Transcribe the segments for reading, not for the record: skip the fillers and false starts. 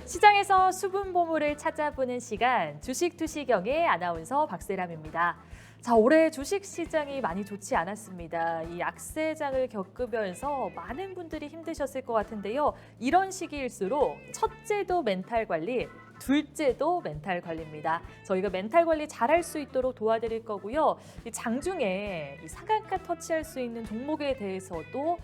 시장에서 수분 보물을 찾아보는 시간, 주식투시경의 아나운서 박세람입니다. 자, 올해 주식 시장이 많이 좋지 않았습니다. 이 악세장을 겪으면서 많은 분들이 힘드셨을 것 같은데요. 이런 시기일수록 첫째도 멘탈 관리, 둘째도 멘탈 관리입니다. 저희가 멘탈 관리 잘할 수 있도록 도와드릴 거고요. 이 장중에 이 상한가 터치할 수 있는 종목에 대해서도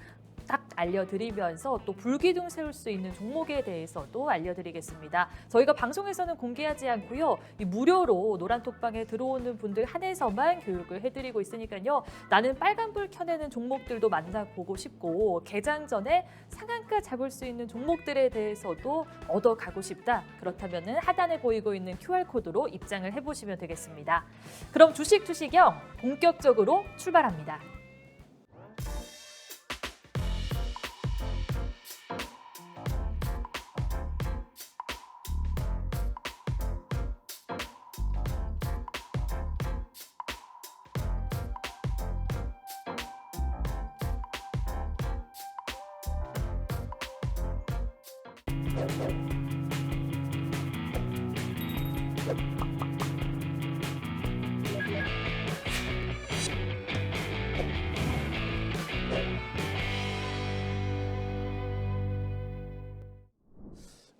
딱 알려드리면서 또 불기둥 세울 수 있는 종목에 대해서도 알려드리겠습니다. 저희가 방송에서는 공개하지 않고요. 이 무료로 노란톡방에 들어오는 분들 한해서만 교육을 해드리고 있으니까요. 나는 빨간불 켜내는 종목들도 만나보고 싶고 개장 전에 상한가 잡을 수 있는 종목들에 대해서도 얻어가고 싶다. 그렇다면 하단에 보이고 있는 QR코드로 입장을 해보시면 되겠습니다. 그럼 주식 투시경 본격적으로 출발합니다.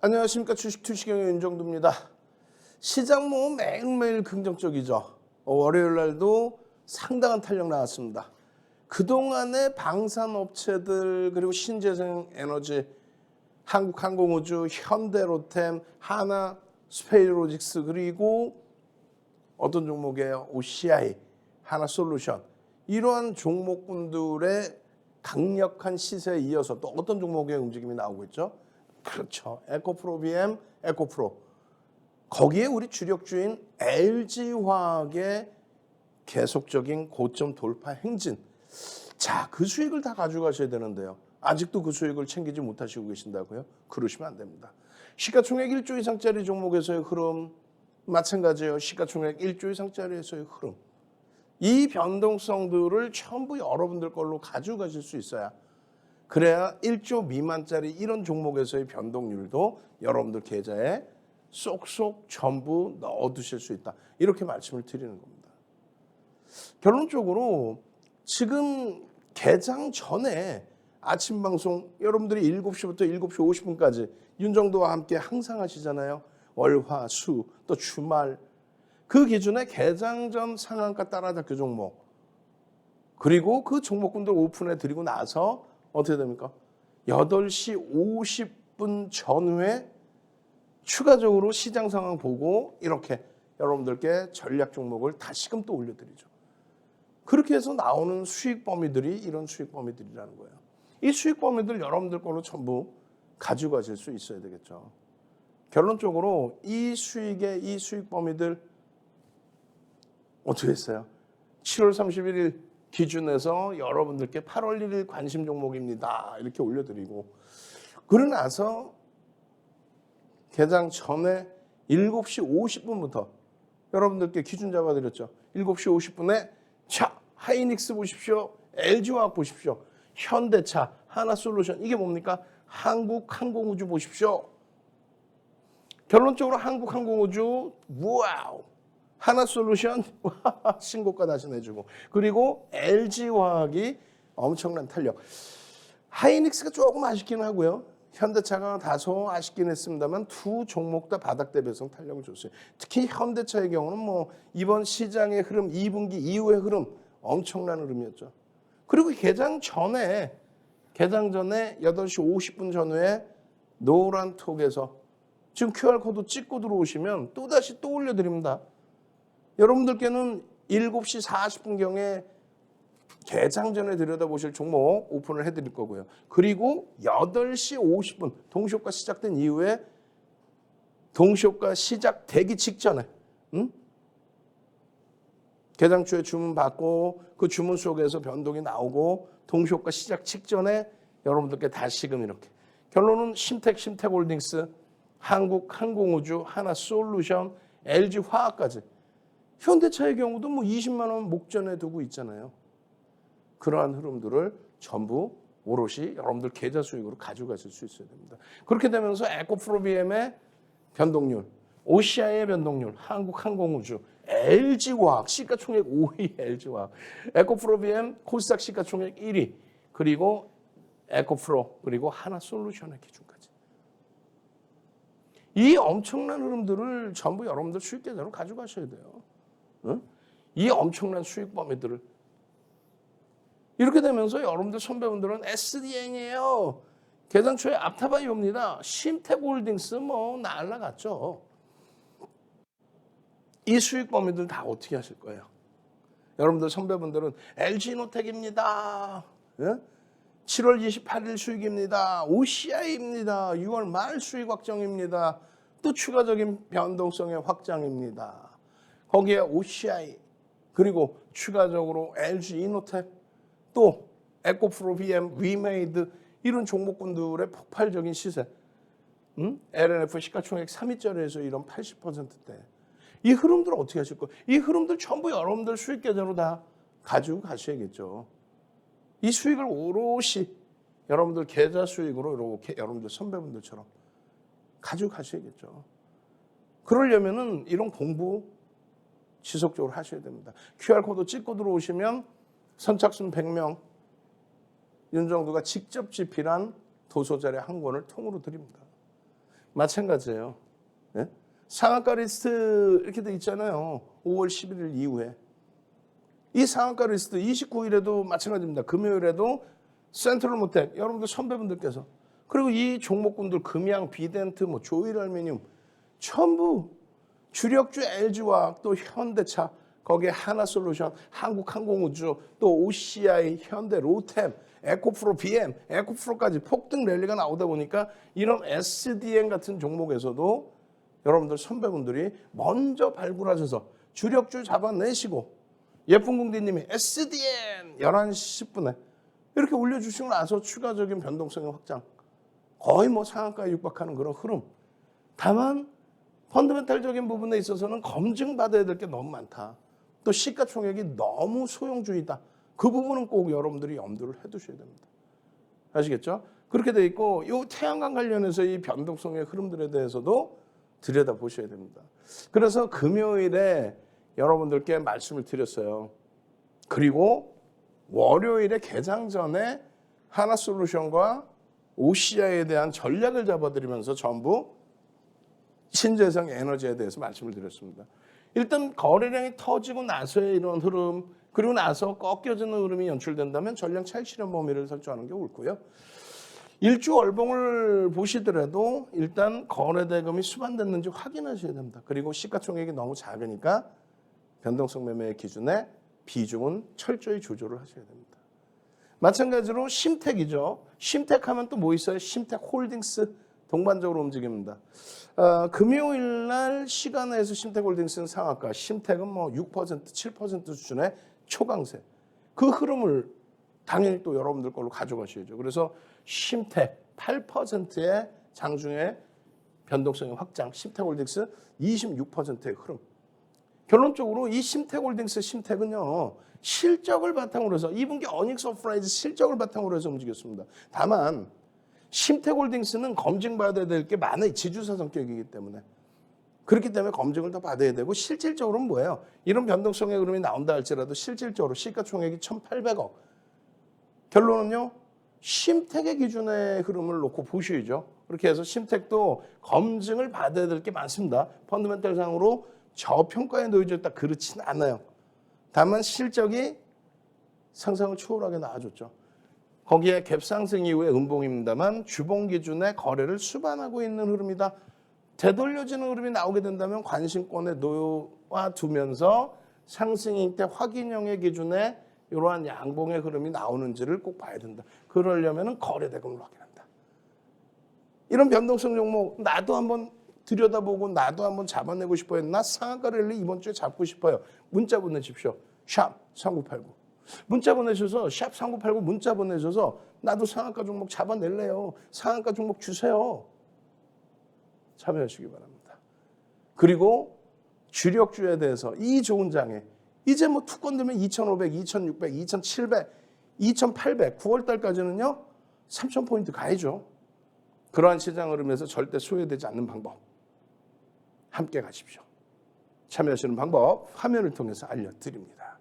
안녕하십니까. 주식투시경의 윤정두입니다. 시장 뭐 매일매일 긍정적이죠. 월요일 날도 상당한 탄력 나왔습니다. 그동안의 방산업체들 그리고 신재생에너지, 한국항공우주, 현대로템, 하나, 스페이로직스 그리고 어떤 종목이에요? OCI, 하나솔루션 이러한 종목군들의 강력한 시세에 이어서 또 어떤 종목의 움직임이 나오고 있죠? 그렇죠. 에코프로 BM, 에코프로. 거기에 우리 주력주인 LG화학의 계속적인 고점 돌파 행진. 자, 그 수익을 다 가져가셔야 되는데요. 아직도 그 수익을 챙기지 못하시고 계신다고요? 그러시면 안 됩니다. 시가총액 1조 이상짜리 종목에서의 흐름 마찬가지예요. 시가총액 1조 이상짜리에서의 흐름. 이 변동성들을 전부 여러분들 걸로 가져가실 수 있어야 그래야 1조 미만짜리 이런 종목에서의 변동률도 여러분들 계좌에 쏙쏙 전부 넣어두실 수 있다. 이렇게 말씀을 드리는 겁니다. 결론적으로 지금 개장 전에 아침 방송 여러분들이 7시부터 7시 50분까지 윤정도와 함께 항상 하시잖아요. 월, 화, 수, 또 주말. 그 기준에 개장 전 상한가 따라잡기 종목. 그리고 그 종목군들 오픈해 드리고 나서 어떻게 됩니까? 8시 50분 전후에 추가적으로 시장 상황 보고 이렇게 여러분들께 전략 종목을 다시금 또 올려드리죠. 그렇게 해서 나오는 수익 범위들이 이런 수익 범위들이라는 거예요. 이 수익 범위들 여러분들 걸로 전부 가져가실 수 있어야 되겠죠. 결론적으로 이 수익 범위들 어떻게 했어요? 7월 31일 기준에서 여러분들께 8월 1일 관심 종목입니다. 이렇게 올려드리고 그러고 나서 개장 전에 7시 50분부터 여러분들께 기준 잡아드렸죠. 7시 50분에 자, 하이닉스 보십시오. LG화학 보십시오. 현대차, 하나솔루션 이게 뭡니까? 한국항공우주 보십시오. 결론적으로 한국항공우주 와우. 하나솔루션 신고가 다시 내주고 그리고 LG화학이 엄청난 탄력. 하이닉스가 조금 아쉽긴 하고요. 현대차가 다소 아쉽긴 했습니다만 두 종목 다 바닥 대비성 탄력을 줬어요. 특히 현대차의 경우는 뭐 이번 시장의 흐름 2분기 이후의 흐름 엄청난 흐름이었죠. 그리고 개장 전에 8시 50분 전후에 노란톡에서 지금 QR코드 찍고 들어오시면 또다시 또 올려드립니다. 여러분들께는 7시 40분경에 개장 전에 들여다보실 종목 오픈을 해드릴 거고요. 그리고 8시 50분 동시효과 시작된 이후에 동시효과 시작되기 직전에 개장주에 주문 받고 그 주문 속에서 변동이 나오고 동시효과 시작 직전에 여러분들께 다시금 이렇게 결론은 심택홀딩스, 한국항공우주, 하나솔루션, LG화학까지 현대차의 경우도 뭐 20만 원 목전에 두고 있잖아요. 그러한 흐름들을 전부 오롯이 여러분들 계좌 수익으로 가져가실 수 있어야 됩니다. 그렇게 되면서 에코프로 BM의 변동률, OCI의 변동률, 한국항공우주, LG화학 시가총액 5위 LG화학, 에코프로 BM 코스닥 시가총액 1위, 그리고 에코프로 그리고 하나솔루션의 기준까지. 이 엄청난 흐름들을 전부 여러분들 수익 계좌로 가져가셔야 돼요. 응? 이 엄청난 수익 범위들을. 이렇게 되면서 여러분들 선배분들은 SDN이에요. 계산 초에 앞타바이오입니다. 심택홀딩스 뭐 날라갔죠. 이 수익 범위들 다 어떻게 하실 거예요? 여러분들 선배분들은 LG노텍입니다. 예? 7월 28일 수익입니다. OCI입니다. 6월 말 수익 확정입니다. 또 추가적인 변동성의 확장입니다. 거기에 OCI 그리고 추가적으로 LG이노텍 또 에코프로 BM, 위메이드 이런 종목군들의 폭발적인 시세. LNF 시가총액 3위짜리에서 이런 80%대. 이 흐름들을 어떻게 하실 거예요? 이 흐름들 전부 여러분들 수익 계좌로 다 가지고 가셔야겠죠. 이 수익을 오롯이 여러분들 계좌 수익으로 이렇게 여러분들 선배분들처럼 가지고 가셔야겠죠. 그러려면은 이런 공부 지속적으로 하셔야 됩니다. QR코드 찍고 들어오시면 선착순 100명 윤정두가 직접 집필한 도서자료 한 권을 통으로 드립니다. 마찬가지예요. 네? 상한가 리스트 이렇게 돼 있잖아요. 5월 11일 이후에. 이 상한가 리스트 29일에도 마찬가지입니다. 금요일에도 센트럴모텍 여러분들 선배분들께서 그리고 이 종목군들 금양, 비덴트, 뭐 조일알미늄 전부 주력주 LG화학 또 현대차 거기에 하나솔루션, 한국항공우주 또 OCI, 현대, 로템, 에코프로 BM, 에코프로까지 폭등 랠리가 나오다 보니까 이런 SDN 같은 종목에서도 여러분들 선배분들이 먼저 발굴하셔서 주력주 잡아내시고 예쁜 공대님이 SDN 11시 10분에 이렇게 올려주시고 나서 추가적인 변동성의 확장 거의 뭐 상한가에 육박하는 그런 흐름. 다만 펀더멘탈적인 부분에 있어서는 검증받아야 될 게 너무 많다. 또 시가총액이 너무 소형주의다. 그 부분은 꼭 여러분들이 염두를 해두셔야 됩니다. 아시겠죠? 그렇게 돼 있고 이 태양광 관련해서 이 변동성의 흐름들에 대해서도 들여다보셔야 됩니다. 그래서 금요일에 여러분들께 말씀을 드렸어요. 그리고 월요일에 개장 전에 하나솔루션과 OCI에 대한 전략을 잡아드리면서 전부 신재생 에너지에 대해서 말씀을 드렸습니다. 일단 거래량이 터지고 나서의 이런 흐름 그리고 나서 꺾여지는 흐름이 연출된다면 전량 차익 실현 범위를 설정하는 게 옳고요. 일주 월봉을 보시더라도 일단 거래 대금이 수반됐는지 확인하셔야 됩니다. 그리고 시가총액이 너무 작으니까 변동성 매매의 기준에 비중은 철저히 조절을 하셔야 됩니다. 마찬가지로 심택이죠. 심택하면 또 뭐 있어요? 심택홀딩스 동반적으로 움직입니다. 금요일 날 시간에서 심택홀딩스는 상한가, 심택은 뭐 6%, 7% 수준의 초강세. 그 흐름을 당연히 또 여러분들 걸로 가져가셔야죠. 그래서 심택 8%의 장중에 변동성의 확장, 심택홀딩스 26%의 흐름. 결론적으로 이 심택홀딩스 심택은요. 실적을 바탕으로 해서 2분기 어닝 서프라이즈 실적을 바탕으로 해서 움직였습니다. 다만 심택홀딩스는 검증받아야 될 게 많아요. 지주사 성격이기 때문에. 그렇기 때문에 검증을 더 받아야 되고 실질적으로는 뭐예요? 이런 변동성의 흐름이 나온다 할지라도 실질적으로 시가총액이 1,800억. 결론은요. 심택의 기준의 흐름을 놓고 보셔야죠. 그렇게 해서 심택도 검증을 받아야 될 게 많습니다. 펀더멘탈상으로 저평가에 놓여져 있다 그렇지는 않아요. 다만 실적이 상상을 초월하게 나아졌죠. 거기에 갭상승 이후에 음봉입니다만 주봉 기준의 거래를 수반하고 있는 흐름이다. 되돌려지는 흐름이 나오게 된다면 관심권에 놓아두면서 상승일 때 확인형의 기준에 이러한 양봉의 흐름이 나오는지를 꼭 봐야 된다. 그러려면 거래 대금을 확인한다. 이런 변동성 종목 나도 한번 들여다보고 나도 한번 잡아내고 싶어요. 나 상한가 랠리 이번 주에 잡고 싶어요. 문자 보내십시오. 샵 3989. 문자 보내셔서 샵 3989 문자 보내셔서 나도 상한가 종목 잡아낼래요. 상한가 종목 주세요. 참여하시기 바랍니다. 그리고 주력주에 대해서 이 좋은 장에 이제 뭐 투권 되면 2,500, 2,600, 2,700, 2,800 9월 달까지는요. 3,000포인트 가야죠. 그러한 시장 흐름에서 절대 소외되지 않는 방법. 함께 가십시오. 참여하시는 방법 화면을 통해서 알려드립니다.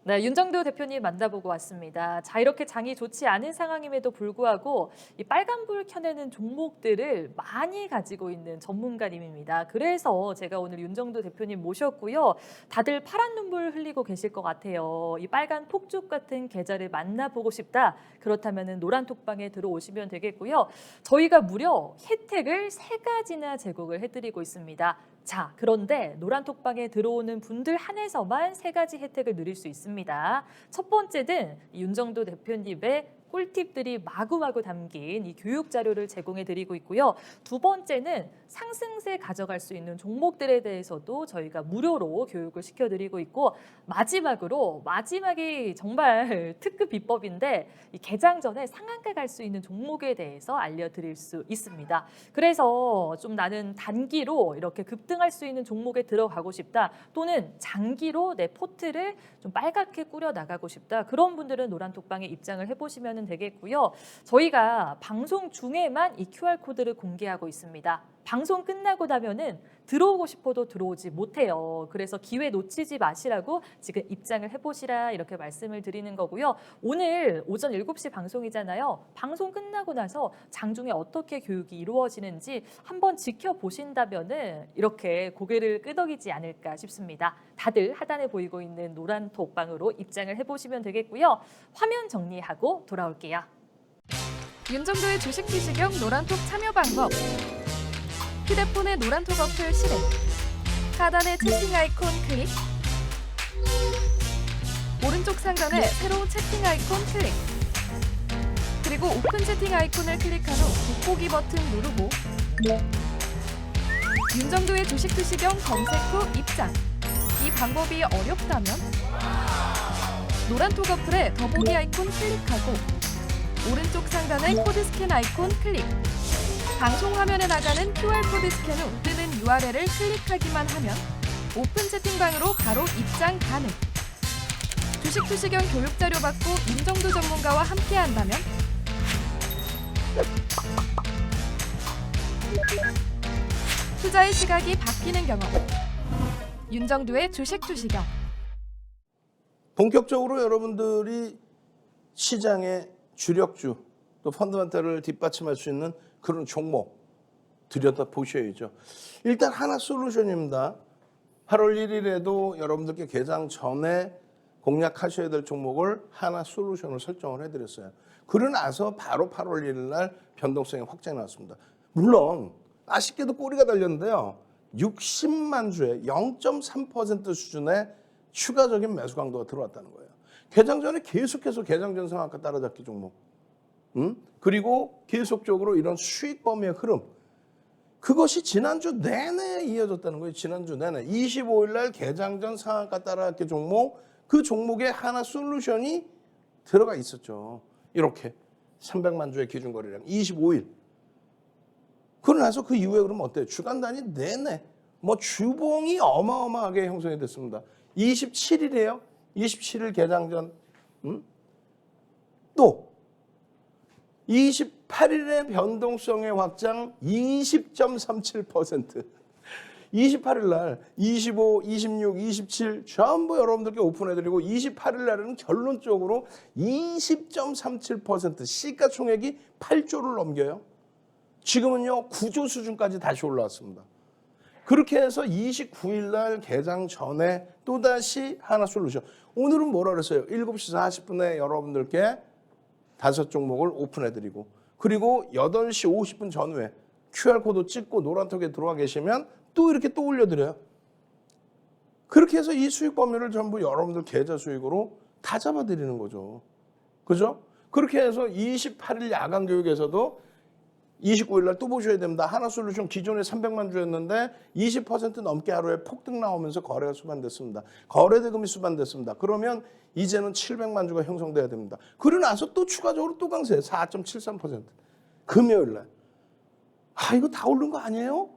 네, 윤정도 대표님 만나보고 왔습니다. 자, 이렇게 장이 좋지 않은 상황임에도 불구하고 이 빨간불 켜내는 종목들을 많이 가지고 있는 전문가님입니다. 그래서 제가 오늘 윤정도 대표님 모셨고요. 다들 파란 눈물 흘리고 계실 것 같아요. 이 빨간 폭죽 같은 계좌를 만나보고 싶다. 그렇다면 노란 톡방에 들어오시면 되겠고요. 저희가 무려 혜택을 3가지나 제공을 해드리고 있습니다. 자, 그런데 노란 톡방에 들어오는 분들 한해서만 3가지 혜택을 누릴 수 있습니다. 첫 번째는 윤정도 대표님의 꿀팁들이 마구마구 담긴 이 교육 자료를 제공해 드리고 있고요. 두 번째는 상승세 가져갈 수 있는 종목들에 대해서도 저희가 무료로 교육을 시켜드리고 있고, 마지막이 정말 특급 비법인데 이 개장 전에 상한가 갈 수 있는 종목에 대해서 알려드릴 수 있습니다. 그래서 좀 나는 단기로 이렇게 급등할 수 있는 종목에 들어가고 싶다, 또는 장기로 내 포트를 좀 빨갛게 꾸려 나가고 싶다, 그런 분들은 노란 톡방에 입장을 해보시면 되겠고요. 저희가 방송 중에만 이 QR코드를 공개하고 있습니다. 방송 끝나고 나면은 들어오고 싶어도 들어오지 못해요. 그래서 기회 놓치지 마시라고 지금 입장을 해보시라 이렇게 말씀을 드리는 거고요. 오늘 오전 7시 방송이잖아요. 방송 끝나고 나서 장중에 어떻게 교육이 이루어지는지 한번 지켜보신다면은 이렇게 고개를 끄덕이지 않을까 싶습니다. 다들 하단에 보이고 있는 노란 톡방으로 입장을 해보시면 되겠고요. 화면 정리하고 돌아올게요. 윤정도의 주식 투시경 노란톡 참여 방법. 휴대폰의 노란톡 어플 실행. 하단의 채팅 아이콘 클릭. 오른쪽 상단에 새로운 채팅 아이콘 클릭. 그리고 오픈 채팅 아이콘을 클릭한 후 돋보기 버튼 누르고 윤정도의 주식 투시경 검색 후 입장. 이 방법이 어렵다면 노란톡 어플에 더보기 아이콘 클릭하고 오른쪽 상단의 코드 스캔 아이콘 클릭. 방송 화면에 나가는 QR코드 스캔 후 뜨는 URL을 클릭하기만 하면 오픈 채팅방으로 바로 입장 가능. 주식 투시경 교육 자료 받고 윤정도 전문가와 함께 한다면 투자의 시각이 바뀌는 경험. 윤정도의 주식 투시경. 본격적으로 여러분들이 시장의 주력주 또 펀더멘털을 뒷받침할 수 있는 그런 종목 들여다보셔야죠. 일단 하나솔루션입니다. 8월 1일에도 여러분들께 개장 전에 공략하셔야 될 종목을 하나솔루션을 설정을 해드렸어요. 그러고 나서 바로 8월 1일 날 변동성이 확장이 나왔습니다. 물론 아쉽게도 꼬리가 달렸는데요. 60만 주에 0.3% 수준의 추가적인 매수 강도가 들어왔다는 거예요. 개장 전에 계속해서 개장 전 상한가 따라잡기 종목. 그리고 계속적으로 이런 수익 범위의 흐름. 그것이 지난주 내내 이어졌다는 거예요. 지난주 내내. 25일 날 개장 전 상한가 따라잡기 종목, 그 종목에 하나솔루션이 들어가 있었죠. 이렇게 300만 주의 기준 거래량 25일. 그러고 나서 그 이후에 그러면 어때요? 주간 단위 내내 뭐 주봉이 어마어마하게 형성이 됐습니다. 27일이에요. 27일 개장 전. 또 28일의 변동성의 확장 20.37%. 28일 날 25, 26, 27 전부 여러분들께 오픈해드리고 28일 날은 결론적으로 20.37% 시가총액이 8조를 넘겨요. 지금은요 9조 수준까지 다시 올라왔습니다. 그렇게 해서 29일 날 개장 전에 또다시 하나솔루션. 오늘은 뭐라 그랬어요? 7시 40분에 여러분들께 5종목을 오픈해드리고, 그리고 8시 50분 전후에 QR코드 찍고 노란톡에 들어와 계시면 또 이렇게 또 올려드려요. 그렇게 해서 이 수익 범위를 전부 여러분들 계좌 수익으로 다 잡아드리는 거죠. 그죠? 그렇게 해서 28일 야간 교육에서도 29일 날 또 보셔야 됩니다. 하나솔루션 기존에 300만 주였는데 20% 넘게 하루에 폭등 나오면서 거래가 수반됐습니다. 거래 대금이 수반됐습니다. 그러면 이제는 700만 주가 형성돼야 됩니다. 그러고 나서 또 추가적으로 또 강세 4.73%. 금요일 날. 이거 다 오른 거 아니에요?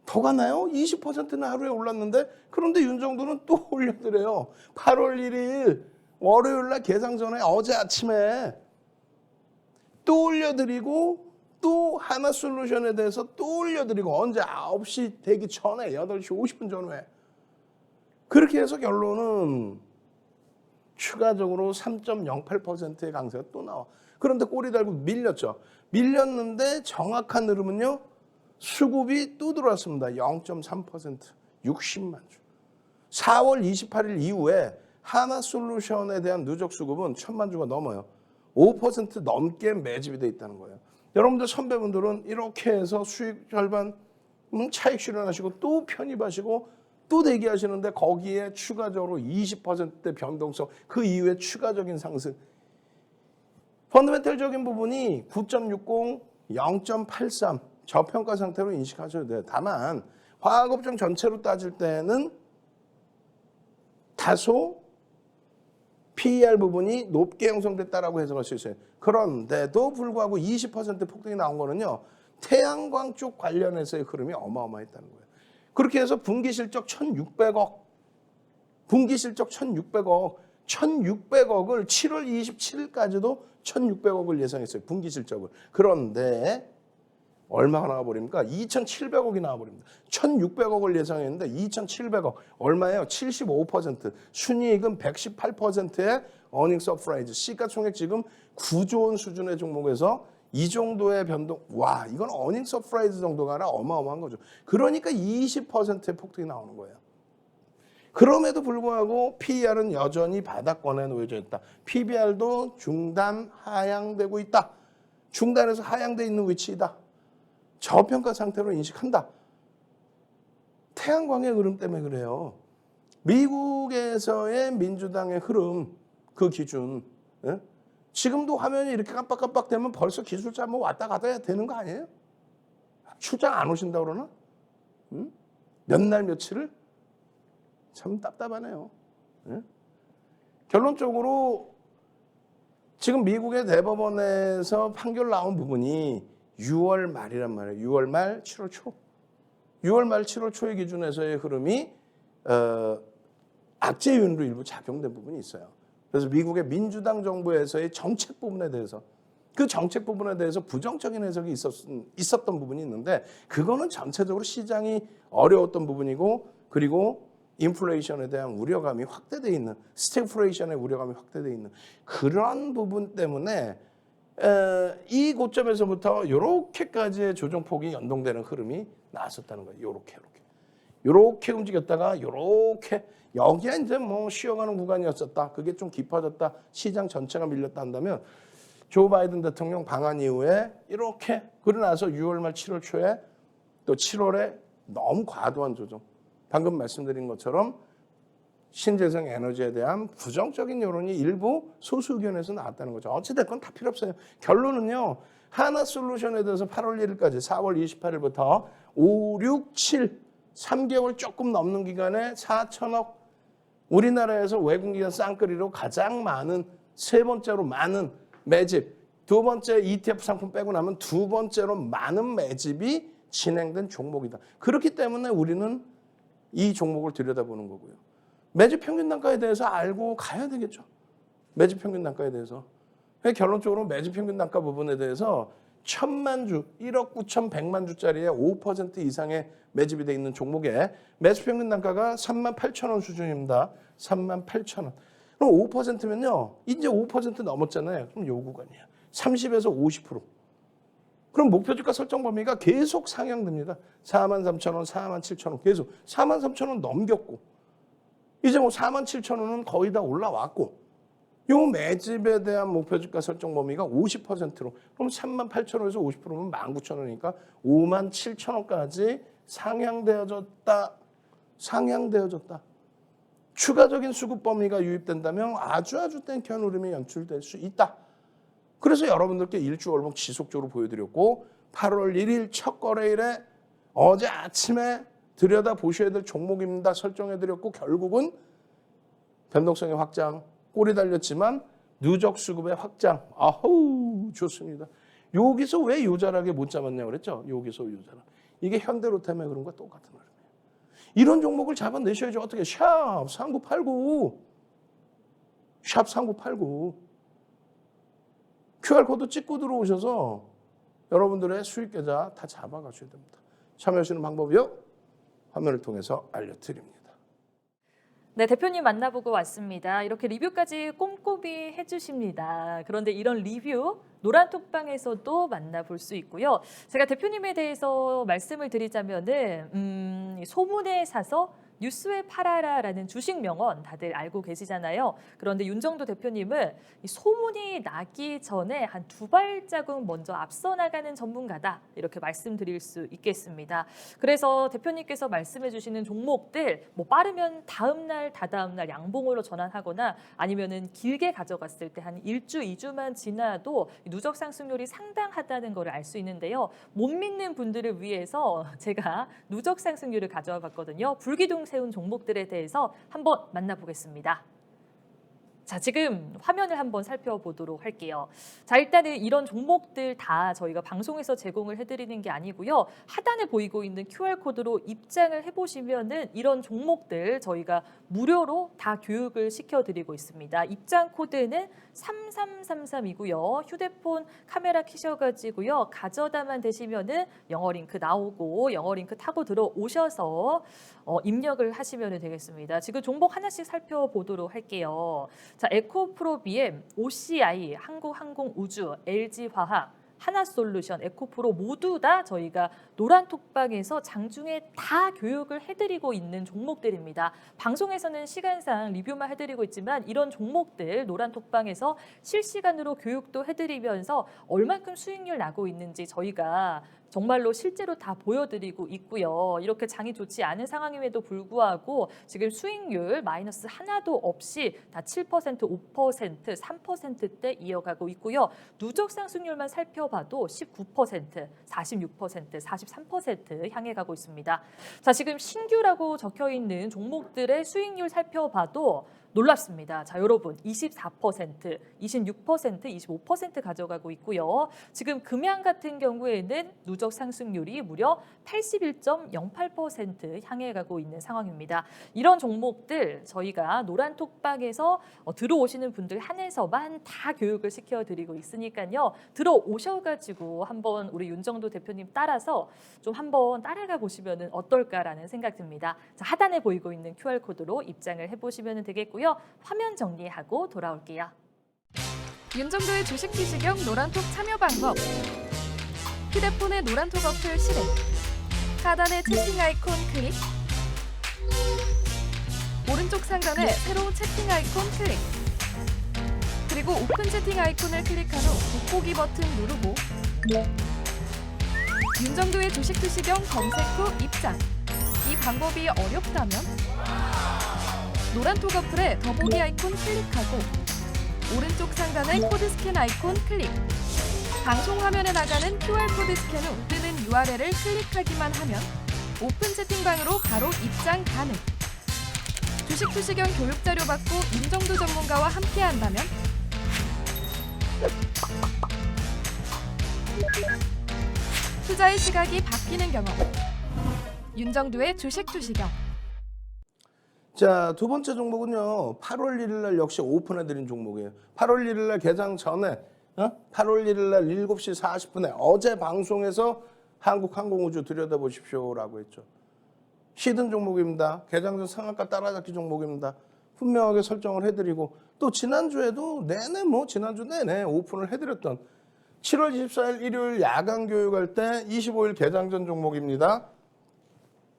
더 가나요? 20%는 하루에 올랐는데, 그런데 윤정도는 또 올려드려요. 8월 1일 월요일 날 개장 전에 어제 아침에 또 올려드리고 또 하나솔루션에 대해서 또 올려드리고 언제 9시 되기 전에 8시 50분 전후에 그렇게 해서 결론은 추가적으로 3.08%의 강세가 또 나와. 그런데 꼬리 달고 밀렸죠. 밀렸는데 정확한 흐름은요. 수급이 또 들어왔습니다. 0.3%, 60만 주. 4월 28일 이후에 하나솔루션에 대한 누적 수급은 1000만 주가 넘어요. 5% 넘게 매집이 돼 있다는 거예요. 여러분들 선배분들은 이렇게 해서 수익 절반 차익 실현하시고 또 편입하시고 또 대기하시는데 거기에 추가적으로 20%대 변동성 그 이후에 추가적인 상승 펀더멘털적인 부분이 9.60, 0.83 저평가 상태로 인식하셔도 돼요. 다만 화학업종 전체로 따질 때는 다소 PER 부분이 높게 형성됐다라고 해석할 수 있어요. 그런데도 불구하고 20% 폭등이 나온 거는요. 태양광 쪽 관련해서의 흐름이 어마어마했다는 거예요. 그렇게 해서 분기 실적 1,600억, 분기 실적 1,600억, 1,600억을 7월 27일까지도 1,600억을 예상했어요. 분기 실적을. 그런데 얼마가 나와버립니까? 2,700억이 나와버립니다. 1,600억을 예상했는데 2,700억. 얼마예요? 75%. 순이익은 118%의 어닝 서프라이즈. 시가총액 지금 9조 원 수준의 종목에서 이 정도의 변동. 와, 이건 어닝 서프라이즈 정도가 아니라 어마어마한 거죠. 그러니까 20%의 폭등이 나오는 거예요. 그럼에도 불구하고 PER은 여전히 바닥권에 놓여져 있다. PBR도 중단 하향되고 있다. 중단에서 하향돼 있는 위치이다. 저평가 상태로 인식한다. 태양광의 흐름 때문에 그래요. 미국에서의 민주당의 흐름, 그 기준. 예? 지금도 화면이 이렇게 깜빡깜빡 되면 벌써 기술자 뭐 왔다 갔다 해야 되는 거 아니에요? 출장 안 오신다 그러나? 몇 날 며칠을? 참 답답하네요. 예? 결론적으로 지금 미국의 대법원에서 판결 나온 부분이 6월 말이란 말이에요. 6월 말, 7월 초. 6월 말, 7월 초의 기준에서의 흐름이 악재 요인으로 일부 작용된 부분이 있어요. 그래서 미국의 민주당 정부에서의 정책 부분에 대해서 그 정책 부분에 대해서 부정적인 해석이 있었던 부분이 있는데 그거는 전체적으로 시장이 어려웠던 부분이고 그리고 인플레이션에 대한 우려감이 확대되어 있는 스태그플레이션의 우려감이 확대되어 있는 그런 부분 때문에 이 고점에서부터 이렇게까지의 조정폭이 연동되는 흐름이 나왔었다는 거예요. 이렇게 움직였다가 이렇게 여기에 이제 뭐 쉬어가는 구간이었었다. 그게 좀 깊어졌다. 시장 전체가 밀렸다 한다면 조 바이든 대통령 방한 이후에 이렇게 그러고 나서 6월 말 7월 초에 또 7월에 너무 과도한 조정. 방금 말씀드린 것처럼 신재생 에너지에 대한 부정적인 여론이 일부 소수 의견에서 나왔다는 거죠. 어찌됐건 다 필요 없어요. 결론은요. 하나솔루션에 대해서 8월 1일까지 4월 28일부터 5, 6, 7 3개월 조금 넘는 기간에 4천억 우리나라에서 외국기관 쌍끌이로 가장 많은 세 번째로 많은 매집 두 번째 ETF 상품 빼고 나면 두 번째로 많은 매집이 진행된 종목이다. 그렇기 때문에 우리는 이 종목을 들여다보는 거고요. 매집 평균 단가에 대해서 알고 가야 되겠죠. 매집 평균 단가에 대해서. 결론적으로 매집 평균 단가 부분에 대해서 1,000만 주, 1억 9,100만 주짜리의 5% 이상의 매집이 되어 있는 종목에 매집 평균 단가가 38,000원 수준입니다. 38,000원. 그럼 5%면요. 이제 5% 넘었잖아요. 그럼 요 구간이에요. 30에서 50%. 그럼 목표 주가 설정 범위가 계속 상향됩니다. 43,000원, 47,000원 계속 43,000원 넘겼고 이제 뭐 47,000원은 거의 다 올라왔고 요 매집에 대한 목표 주가 설정 범위가 50%로 그럼 38,000원에서 50%면 19,000원이니까 57,000원까지 상향되어졌다. 추가적인 수급 범위가 유입된다면 아주 땡큐한 흐름이 연출될 수 있다. 그래서 여러분들께 일주 월봉 지속적으로 보여드렸고 8월 1일 첫 거래일에 어제 아침에 들여다보셔야 될 종목입니다. 설정해드렸고 결국은 변동성의 확장, 꼬리 달렸지만 누적 수급의 확장. 아우 좋습니다. 여기서 왜 요자락에 못 잡았냐고 그랬죠? 여기서 요자락. 이게 현대로템의 그런 거 똑같은 거예요. 이런 종목을 잡아내셔야죠. 어떻게 샵 3989. 샵 3989. QR코드 찍고 들어오셔서 여러분들의 수익 계좌 다 잡아가셔야 됩니다. 참여하시는 방법이요. 화면을 통해서 알려드립니다. 네, 대표님 만나보고 왔습니다. 이렇게 리뷰까지 꼼꼼히 해주십니다. 그런데 이런 리뷰 노란톡방에서도 만나볼 수 있고요. 제가 대표님에 대해서 말씀을 드리자면은 소문에 사서 뉴스에 팔아라라는 주식 명언 다들 알고 계시잖아요. 그런데 윤정도 대표님은 이 소문이 나기 전에 한 두 발자국 먼저 앞서 나가는 전문가다 이렇게 말씀드릴 수 있겠습니다. 그래서 대표님께서 말씀해 주시는 종목들 뭐 빠르면 다음 날, 다다음 날 양봉으로 전환하거나 아니면은 길게 가져갔을 때 한 1주, 2주만 지나도 누적 상승률이 상당하다는 걸 알 수 있는데요. 못 믿는 분들을 위해서 제가 누적 상승률을 가져와 봤거든요. 불기둥 세운 종목들에 대해서 한번 만나보겠습니다. 자, 지금 화면을 한번 살펴보도록 할게요. 자, 일단은 이런 종목들 다 저희가 방송에서 제공을 해드리는 게 아니고요. 하단에 보이고 있는 QR코드로 입장을 해보시면은 이런 종목들 저희가 무료로 다 교육을 시켜드리고 있습니다. 입장 코드는 3333이고요. 휴대폰 카메라 켜셔가지고요. 가져다만 되시면은 영어 링크 나오고 영어 링크 타고 들어오셔서 입력을 하시면 되겠습니다. 지금 종목 하나씩 살펴보도록 할게요. 자, 에코프로비엠, OCI, 한국항공우주, LG화학, 하나솔루션, 에코프로 모두 다 저희가 노란톡방에서 장중에 다 교육을 해드리고 있는 종목들입니다. 방송에서는 시간상 리뷰만 해드리고 있지만 이런 종목들 노란톡방에서 실시간으로 교육도 해드리면서 얼만큼 수익률 나고 있는지 저희가 정말로 실제로 다 보여드리고 있고요. 이렇게 장이 좋지 않은 상황임에도 불구하고 지금 수익률 마이너스 하나도 없이 다 7%, 5%, 3%대 이어가고 있고요. 누적 상승률만 살펴봐도 19%, 46%, 43% 향해 가고 있습니다. 자, 지금 신규라고 적혀 있는 종목들의 수익률 살펴봐도 놀랍습니다. 자, 여러분 24%, 26%, 25% 가져가고 있고요. 지금 금양 같은 경우에는 누적 상승률이 무려 81.08% 향해 가고 있는 상황입니다. 이런 종목들 저희가 노란톡방에서 들어오시는 분들 한해서만 다 교육을 시켜드리고 있으니까요. 들어오셔가지고 한번 우리 윤정도 대표님 따라서 좀 한번 따라가 보시면 어떨까라는 생각 듭니다. 자, 하단에 보이고 있는 QR코드로 입장을 해보시면 되겠고요. 화면 정리하고 돌아올게요. 윤정도의 주식 투시경 노란톡 참여 방법. 휴대폰의 노란톡 어플 실행. 하단의 채팅 아이콘 클릭. 오른쪽 상단의 새로운 채팅 아이콘 클릭. 그리고 오픈 채팅 아이콘을 클릭한 후 돋보기 버튼 누르고 윤정도의 주식 투시경 검색 후 입장. 이 방법이 어렵다면 노란톡 어플의 더보기 아이콘 클릭하고 오른쪽 상단의 코드 스캔 아이콘 클릭. 방송 화면에 나가는 QR코드 스캔 후 뜨는 URL을 클릭하기만 하면 오픈 채팅방으로 바로 입장 가능. 주식 투시경 교육 자료 받고 윤정도 전문가와 함께한다면 투자의 시각이 바뀌는 경험. 윤정도의 주식 투시경. 자, 두 번째 종목은요. 8월 1일 날 역시 오픈해드린 종목이에요. 8월 1일 날 개장 전에 8월 1일 날 7시 40분에 어제 방송에서 한국항공우주 들여다보십시오라고 했죠. 시든 종목입니다. 개장 전 상한가 따라잡기 종목입니다. 분명하게 설정을 해드리고 또 지난주에도 지난주 내내 오픈을 해드렸던 7월 24일 일요일 야간 교육할 때 25일 개장 전 종목입니다.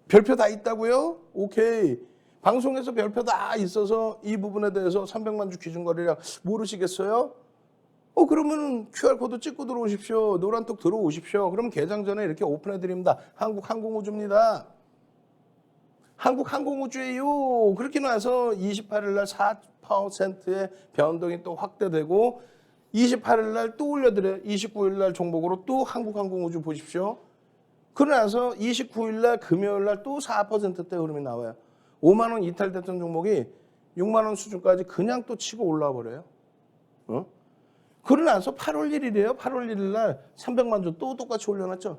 별표 다 있다고요? 오케이. 방송에서 별표 다 있어서 이 부분에 대해서 300만 주 기준 거래량 모르시겠어요? 그러면 QR코드 찍고 들어오십시오. 노란톡 들어오십시오. 그럼 개장 전에 이렇게 오픈해 드립니다. 한국항공우주입니다. 한국항공우주예요. 그렇게 나서 28일 날 4%의 변동이 또 확대되고 28일 날 또 올려드려요. 29일 날 종목으로 또 한국항공우주 보십시오. 그러나서 29일 날 금요일 날 또 4%대 흐름이 나와요. 5만 원 이탈됐던 종목이 6만 원 수준까지 그냥 또 치고 올라와 버려요. 그러나서 8월 1일이에요. 8월 1일 날 300만 주 또 똑같이 올려놨죠.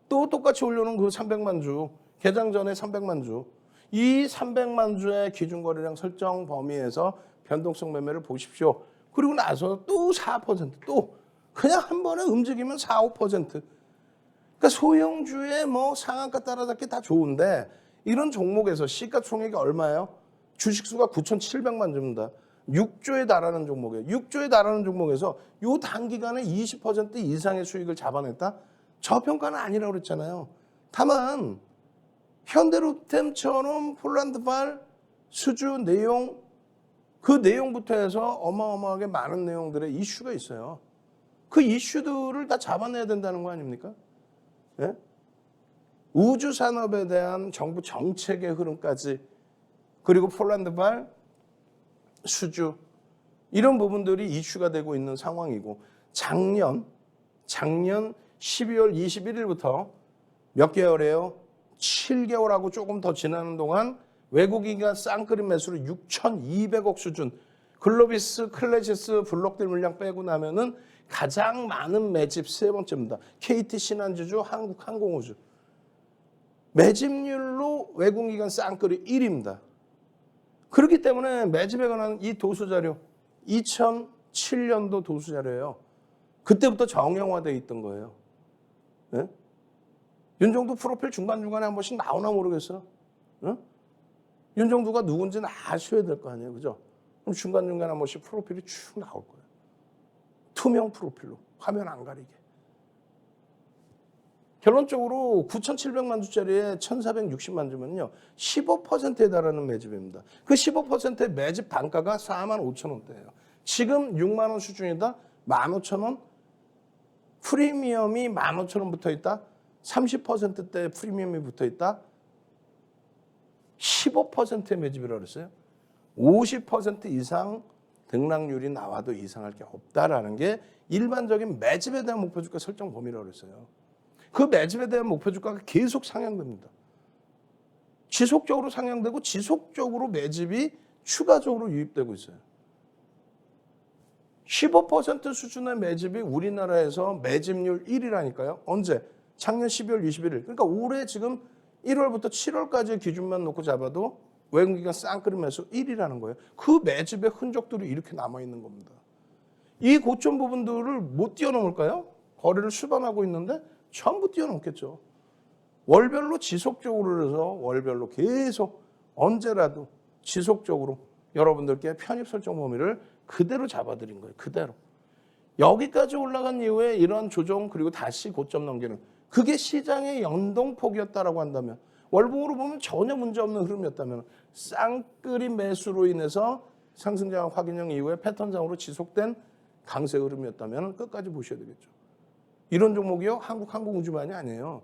또 똑같이 올려놓은 그 300만 주. 개장 전에 300만 주. 이 300만 주의 기준 거래량 설정 범위에서 변동성 매매를 보십시오. 그리고 나서 또 4% 또 그냥 한 번에 움직이면 4, 5%. 그러니까 소형주의 뭐 상한가 따라잡기 다 좋은데 이런 종목에서 시가총액이 얼마예요? 주식수가 9,700만 주입니다. 6조에 달하는 종목이에요. 6조에 달하는 종목에서 요 단기간에 20% 이상의 수익을 잡아냈다? 저평가는 아니라고 그랬잖아요. 다만 현대로템처럼 폴란드발 수주 내용 그 내용부터 해서 어마어마하게 많은 내용들의 이슈가 있어요. 그 이슈들을 다 잡아내야 된다는 거 아닙니까? 예? 우주 산업에 대한 정부 정책의 흐름까지 그리고 폴란드발 수주 이런 부분들이 이슈가 되고 있는 상황이고 작년 12월 21일부터 몇 개월이에요? 7개월하고 조금 더 지나는 동안 외국인과 쌍끌인 매수로 6,200억 수준 글로비스, 클래시스, 블록딜 물량 빼고 나면은 가장 많은 매집 세 번째입니다. KT 신한주주, 한국항공우주. 매집률로 외국인간 쌍끌이 1위입니다. 그렇기 때문에 매집에 관한 이 도수자료 2007년도 도수자료예요. 그때부터 정형화되어 있던 거예요. 네? 윤정도 프로필 중간중간에 한 번씩 나오나 모르겠어요. 네? 윤정도가 누군지는 아셔야 될 거 아니에요. 그죠? 그럼 중간중간에 한 번씩 프로필이 쭉 나올 거예요. 투명 프로필로 화면 안 가리게. 결론적으로 9,700만 주짜리에 1,460만 주면요. 15%에 달하는 매집입니다. 그 15%의 매집 단가가 45,000원대예요. 지금 6만 원 수준이다. 15,000원. 프리미엄이 15,000원 붙어 있다. 30%대 프리미엄이 붙어 있다. 15%의 매집이라고 그랬어요. 50% 이상 등락률이 나와도 이상할 게 없다라는 게 일반적인 매집에 대한 목표주가 설정 범위라고 그랬어요. 그 매집에 대한 목표주가가 계속 상향됩니다. 지속적으로 상향되고 지속적으로 매집이 추가적으로 유입되고 있어요. 15% 수준의 매집이 우리나라에서 매집률 1위라니까요. 언제? 작년 12월 21일. 그러니까 올해 지금 1월부터 7월까지의 기준만 놓고 잡아도 외국인간 쌍끌이 매수 1위라는 거예요. 그 매집의 흔적들이 이렇게 남아있는 겁니다. 이 고점 부분들을 못 뛰어넘을까요? 거래를 수반하고 있는데 전부 뛰어넘겠죠. 월별로 지속적으로 해서 월별로 계속 언제라도 지속적으로 여러분들께 편입 설정 범위를 그대로 잡아드린 거예요. 그대로. 여기까지 올라간 이후에 이런 조정 그리고 다시 고점 넘기는 그게 시장의 연동폭이었다라고 한다면 월봉으로 보면 전혀 문제없는 흐름이었다면 쌍끌이 매수로 인해서 상승장 확인형 이후에 패턴장으로 지속된 강세 흐름이었다면 끝까지 보셔야 되겠죠. 이런 종목이요. 한국항공우주만이 아니에요.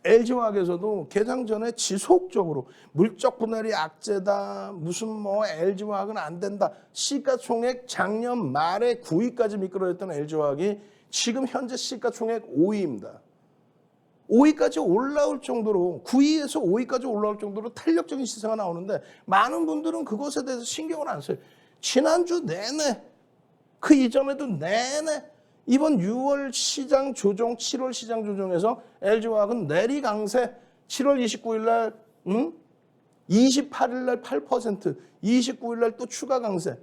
LG화학에서도 개장 전에 지속적으로 물적 분할이 악재다. 무슨 뭐 LG화학은 안 된다. 시가총액 작년 말에 9위까지 미끄러졌던 LG화학이 지금 현재 시가총액 5위입니다. 5위까지 올라올 정도로 9위에서 5위까지 올라올 정도로 탄력적인 시세가 나오는데 많은 분들은 그것에 대해서 신경을 안 써요. 지난주 내내 그 이전에도 내내 이번 6월 시장 조정 7월 시장 조정에서 LG화학은 내리 강세 7월 29일 날 28일 날 8% 29일 날 또 추가 강세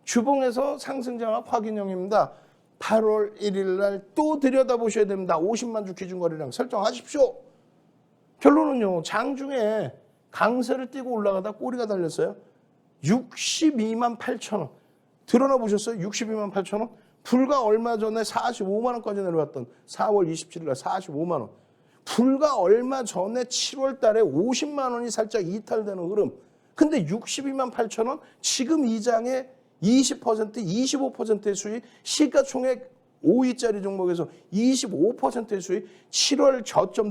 주봉에서 상승장합 확인형입니다. 8월 1일 날 또 들여다보셔야 됩니다. 50만 주 기준거래량 설정하십시오. 결론은요. 장중에 강세를 띄고 올라가다 꼬리가 달렸어요. 62만 8천 원. 드러나 보셨어요? 62만 8천 원. 불과 얼마 전에 45만 원까지 내려왔던 4월 27일 날 45만 원. 불과 얼마 전에 7월 달에 50만 원이 살짝 이탈되는 흐름. 근데 62만 8천 원? 지금 이 장에 20%, 25%의 수익, 시가총액 5위짜리 종목에서 25%의 수익, 7월 저점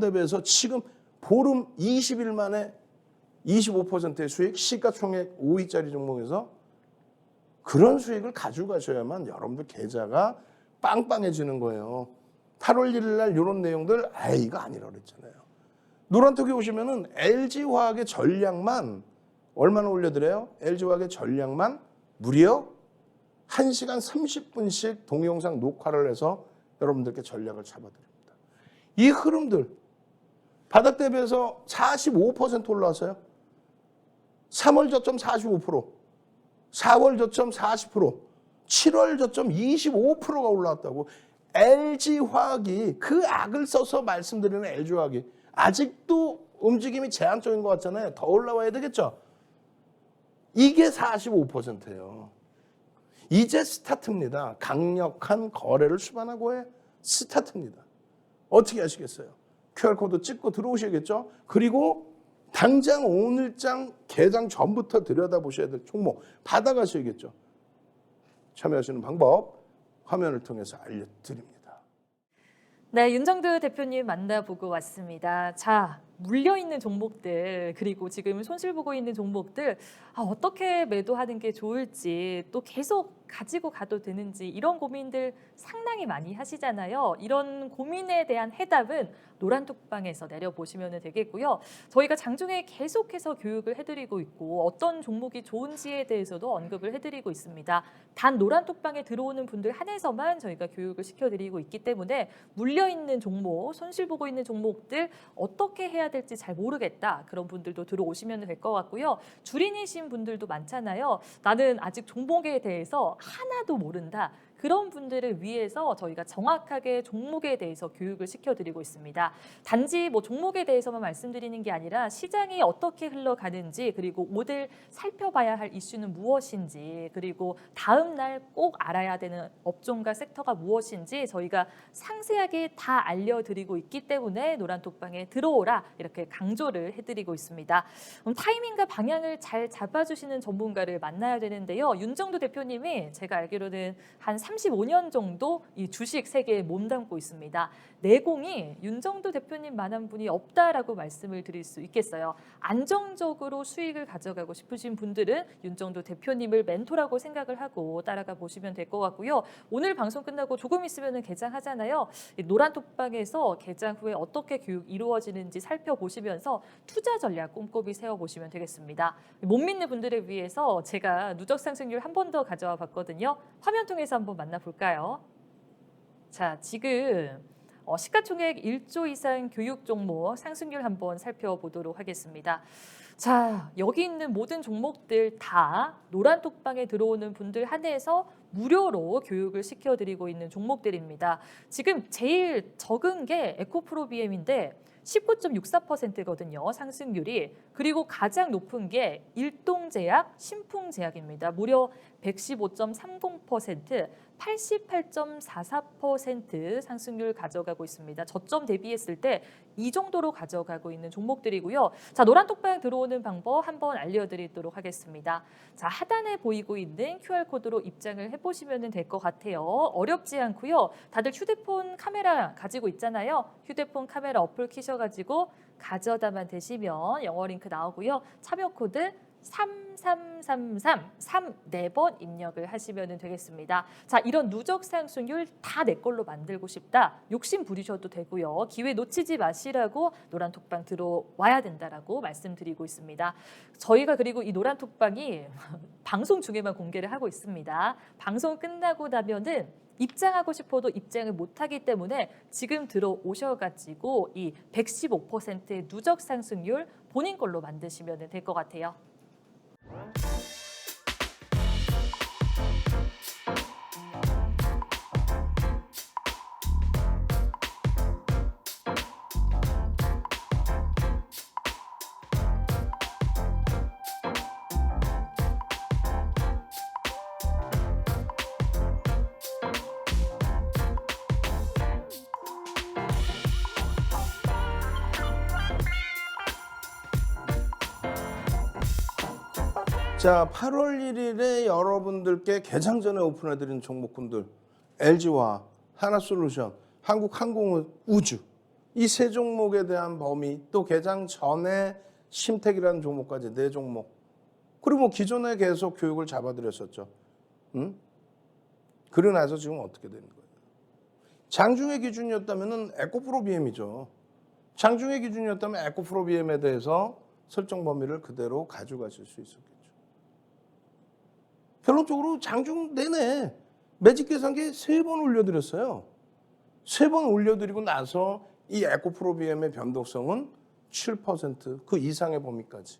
대비해서 지금 보름 20일 만에 25%의 수익, 시가총액 5위짜리 종목에서 그런 수익을 가지고 가셔야만 여러분들 계좌가 빵빵해지는 거예요. 8월 1일 날 이런 내용들, 이거 아니라고 그랬잖아요. 노란톡에 오시면은 LG화학의 전략만 얼마나 올려드려요? LG화학의 전략만 무려 1시간 30분씩 동영상 녹화를 해서 여러분들께 전략을 잡아드립니다. 이 흐름들 바닥 대비해서 45% 올라왔어요. 3월 저점 45%, 4월 저점 40%, 7월 저점 25%가 올라왔다고. LG화학이 그 악을 써서 말씀드리는 LG화학이 아직도 움직임이 제한적인 것 같잖아요. 더 올라와야 되겠죠. 이게 45%예요. 이제 스타트입니다. 강력한 거래를 수반하고의 스타트입니다. 어떻게 하시겠어요? QR코드 찍고 들어오셔야겠죠. 그리고 당장 오늘장 개장 전부터 들여다보셔야 될 종목 받아가셔야겠죠. 참여하시는 방법 화면을 통해서 알려드립니다. 네, 윤정두 대표님 만나보고 왔습니다. 자, 물려있는 종목들 그리고 지금 손실보고 있는 종목들 어떻게 매도하는 게 좋을지 또 계속 가지고 가도 되는지 이런 고민들 상당히 많이 하시잖아요. 이런 고민에 대한 해답은 노란톡방에서 내려보시면 되겠고요. 저희가 장중에 계속해서 교육을 해드리고 있고 어떤 종목이 좋은지에 대해서도 언급을 해드리고 있습니다. 단 노란톡방에 들어오는 분들 한해서만 저희가 교육을 시켜드리고 있기 때문에 물려있는 종목, 손실보고 있는 종목들 어떻게 해야 될지 잘 모르겠다. 그런 분들도 들어오시면 될 것 같고요. 주린이신 분들도 많잖아요. 나는 아직 종목에 대해서 하나도 모른다. 그런 분들을 위해서 저희가 정확하게 종목에 대해서 교육을 시켜드리고 있습니다. 단지 뭐 종목에 대해서만 말씀드리는 게 아니라 시장이 어떻게 흘러가는지 그리고 오늘 살펴봐야 할 이슈는 무엇인지 그리고 다음 날 꼭 알아야 되는 업종과 섹터가 무엇인지 저희가 상세하게 다 알려드리고 있기 때문에 노란톡방에 들어오라 이렇게 강조를 해드리고 있습니다. 타이밍과 방향을 잘 잡아주시는 전문가를 만나야 되는데요. 윤정두 대표님이 제가 알기로는 한 35년 정도 이 주식 세계에 몸담고 있습니다. 내공이 윤정두 대표님만한 분이 없다라고 말씀을 드릴 수 있겠어요. 안정적으로 수익을 가져가고 싶으신 분들은 윤정두 대표님을 멘토라고 생각을 하고 따라가 보시면 될 것 같고요. 오늘 방송 끝나고 조금 있으면 개장하잖아요. 노란톡방에서 개장 후에 어떻게 교육 이루어지는지 살펴보시면서 투자 전략 꼼꼼히 세워보시면 되겠습니다. 못 믿는 분들을 위해서 제가 누적 상승률 한 번 더 가져와 봤거든요. 화면 통해서 한번 만나볼까요? 자, 지금 시가총액 1조 이상 교육 종목 상승률 한번 살펴보도록 하겠습니다. 자, 여기 있는 모든 종목들 다 노란톡방에 들어오는 분들 한해서 무료로 교육을 시켜드리고 있는 종목들입니다. 지금 제일 적은 게 에코프로비엠인데 19.64%거든요. 상승률이. 그리고 가장 높은 게 일동제약, 신풍제약입니다. 무려 115.30%, 88.44% 상승률 가져가고 있습니다. 저점 대비했을 때 이 정도로 가져가고 있는 종목들이고요. 자, 노란톡방 들어오는 방법 한번 알려드리도록 하겠습니다. 자, 하단에 보이고 있는 QR코드로 입장을 해보시면 될 것 같아요. 어렵지 않고요. 다들 휴대폰 카메라 가지고 있잖아요. 휴대폰 카메라 어플 키셔가지고 가져다만 대시면 영어 링크 나오고요. 참여 코드 3333 4번 입력을 하시면 되겠습니다. 자, 이런 누적 상승률 다 내 걸로 만들고 싶다. 욕심 부리셔도 되고요. 기회 놓치지 마시라고 노란톡방 들어와야 된다라고 말씀드리고 있습니다. 저희가 그리고 이 노란톡방이 방송 중에만 공개를 하고 있습니다. 방송 끝나고 나면은 입장하고 싶어도 입장을 못하기 때문에 지금 들어오셔가지고 이 115%의 누적 상승률 본인 걸로 만드시면 될 것 같아요. 자, 8월 1일에 여러분들께 개장 전에 오픈해드린 종목군들 LG화학, 하나솔루션, 한국항공우주 이 세 종목에 대한 범위 또 개장 전에 심택이라는 종목까지 4종목 그리고 뭐 기존에 계속 교육을 잡아드렸었죠. 그러고 나서 지금 어떻게 되는 거예요? 장중의 기준이었다면 에코프로비엠이죠. 장중의 기준이었다면 에코프로비엠에 대해서 설정 범위를 그대로 가져가실 수 있었겠죠. 결론적으로 장중 내내 매직 계산기 3번 올려드렸어요. 3번 올려드리고 나서 이 에코프로비엠의 변동성은 7%, 그 이상의 범위까지.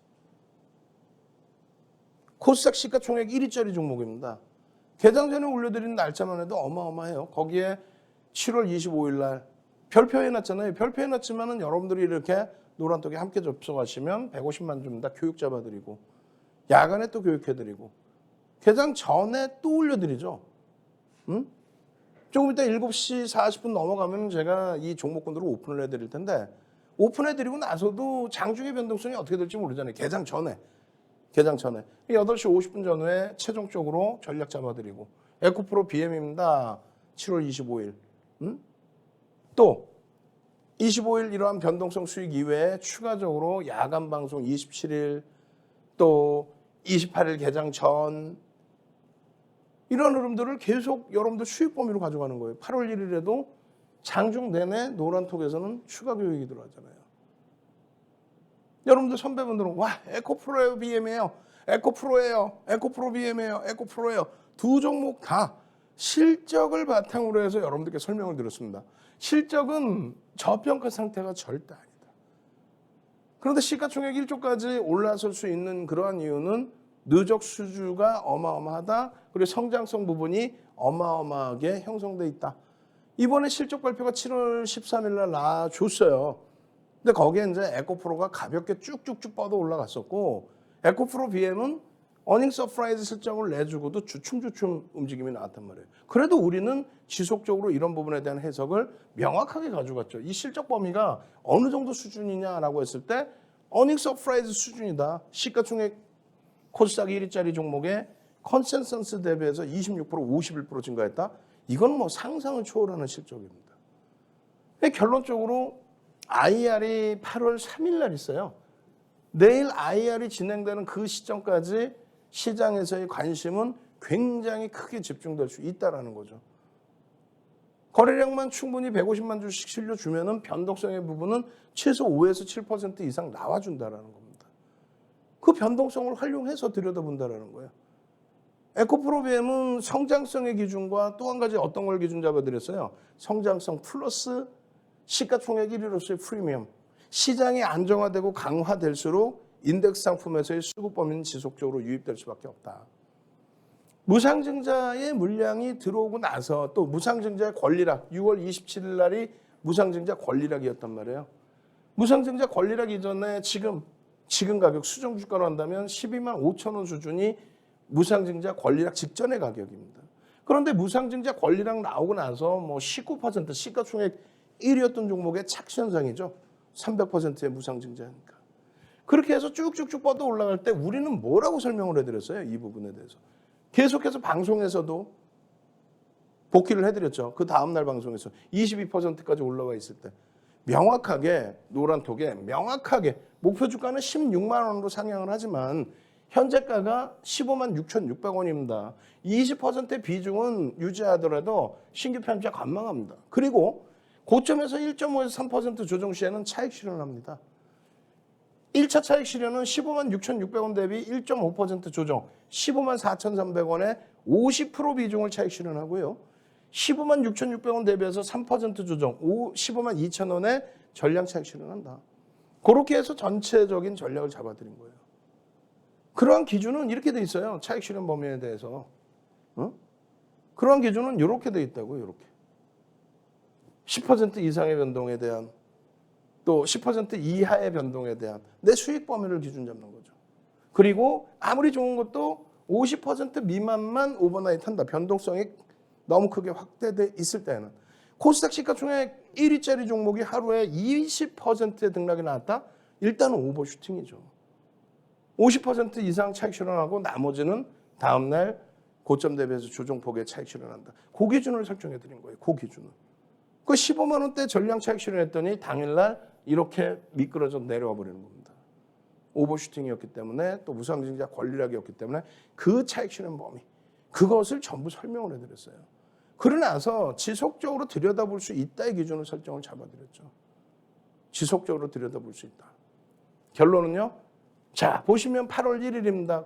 코스닥 시가총액 1위짜리 종목입니다. 개장 전에 올려드린 날짜만 해도 어마어마해요. 거기에 7월 25일 날 별표 해놨잖아요. 별표 해놨지만은 여러분들이 이렇게 노란톡에 함께 접속하시면 150만 줍니다. 교육 잡아드리고 야간에 또 교육해드리고 개장 전에 또 올려드리죠. 응? 조금 이따 7시 40분 넘어가면 제가 이 종목군들을 오픈을 해드릴 텐데 오픈해드리고 나서도 장중의 변동성이 어떻게 될지 모르잖아요. 개장 전에. 8시 50분 전후에 최종적으로 전략 잡아드리고 에코프로 BM입니다. 7월 25일. 또 25일 이러한 변동성 수익 이외에 추가적으로 야간 방송 27일 또 28일 개장 전 이런 흐름들을 계속 여러분들 수익 범위로 가져가는 거예요. 8월 1일에도 장중 내내 노란톡에서는 추가 교육이 들어가잖아요. 여러분들 선배분들은 와 에코프로예요 BM이에요. 에코프로예요. 에코프로 BM이에요. 에코프로예요. 두 종목 다 실적을 바탕으로 해서 여러분들께 설명을 드렸습니다. 실적은 저평가 상태가 절대 아니다. 그런데 시가총액 1조까지 올라설 수 있는 그러한 이유는 누적 수주가 어마어마하다. 그리고 성장성 부분이 어마어마하게 형성돼 있다. 이번에 실적 발표가 7월 13일 날 나와줬어요. 근데 거기에 이제 에코프로가 가볍게 쭉쭉쭉 뻗어 올라갔었고 에코프로 BM은 어닝 서프라이즈 실적을 내주고도 주춤주춤 움직임이 나왔단 말이에요. 그래도 우리는 지속적으로 이런 부분에 대한 해석을 명확하게 가져갔죠. 이 실적 범위가 어느 정도 수준이냐라고 했을 때 어닝 서프라이즈 수준이다. 시가총액 코스닥 1위짜리 종목의 컨센서스 대비해서 26%, 51% 증가했다. 이건 뭐 상상을 초월하는 실적입니다. 결론적으로 IR이 8월 3일 날 있어요. 내일 IR이 진행되는 그 시점까지 시장에서의 관심은 굉장히 크게 집중될 수 있다는 거죠. 거래량만 충분히 150만 주씩 실려주면 변동성의 부분은 최소 5에서 7% 이상 나와준다는 겁니다. 그 변동성을 활용해서 들여다본다는 거예요. 에코프로 BM은 성장성의 기준과 또 한 가지 어떤 걸 기준 잡아드렸어요. 성장성 플러스 시가총액 1위로서의 프리미엄. 시장이 안정화되고 강화될수록 인덱스 상품에서의 수급 범위는 지속적으로 유입될 수밖에 없다. 무상증자의 물량이 들어오고 나서 또 무상증자의 권리락 6월 27일 날이 무상증자 권리락이었단 말이에요. 무상증자 권리락 이전에 지금 가격 수정 주가로 한다면 12만 5천 원 수준이 무상증자 권리락 직전의 가격입니다. 그런데 무상증자 권리락 나오고 나서 뭐 19% 시가총액 1위였던 종목의 착시 현상이죠. 300%의 무상증자니까. 그렇게 해서 쭉쭉쭉 뻗어 올라갈 때 우리는 뭐라고 설명을 해드렸어요? 이 부분에 대해서. 계속해서 방송에서도 복귀를 해드렸죠. 그 다음날 방송에서 22%까지 올라와 있을 때. 명확하게 노란톡에 명확하게 목표 주가는 16만 원으로 상향을 하지만 현재가가 15만 6,600원입니다. 20%의 비중은 유지하더라도 신규 편입자 관망합니다. 그리고 고점에서 1.5에서 3% 조정 시에는 차익 실현합니다. 1차 차익 실현은 15만 6,600원 대비 1.5% 조정, 15만 4,300원에 50% 비중을 차익 실현하고요. 15만 6,600원 대비해서 3% 조정, 15만 2,000원에 전량 차익 실현한다. 그렇게 해서 전체적인 전략을 잡아드린 거예요. 그러한 기준은 이렇게 돼 있어요. 차익 실현 범위에 대해서. 그러한 기준은 이렇게 돼 있다고요. 이렇게. 10% 이상의 변동에 대한 또 10% 이하의 변동에 대한 내 수익 범위를 기준 잡는 거죠. 그리고 아무리 좋은 것도 50% 미만만 오버나잇 한다. 변동성이 너무 크게 확대돼 있을 때는. 코스닥 시가총액 1위짜리 종목이 하루에 20%의 등락이 나왔다? 일단은 오버슈팅이죠. 50% 이상 차익 실현하고 나머지는 다음날 고점 대비해서 조정폭의 차익 실현한다. 그 기준을 설정해 드린 거예요. 그 기준을. 그 15만 원대 전량 차익 실현했더니 당일날 이렇게 미끄러져 내려와 버리는 겁니다. 오버슈팅이었기 때문에 또 무상증자 권리락이었기 때문에 그 차익 실현 범위 그것을 전부 설명을 해드렸어요. 그러고 나서 지속적으로 들여다볼 수 있다의 기준을 설정을 잡아드렸죠. 지속적으로 들여다볼 수 있다. 결론은요. 자 보시면 8월 1일입니다.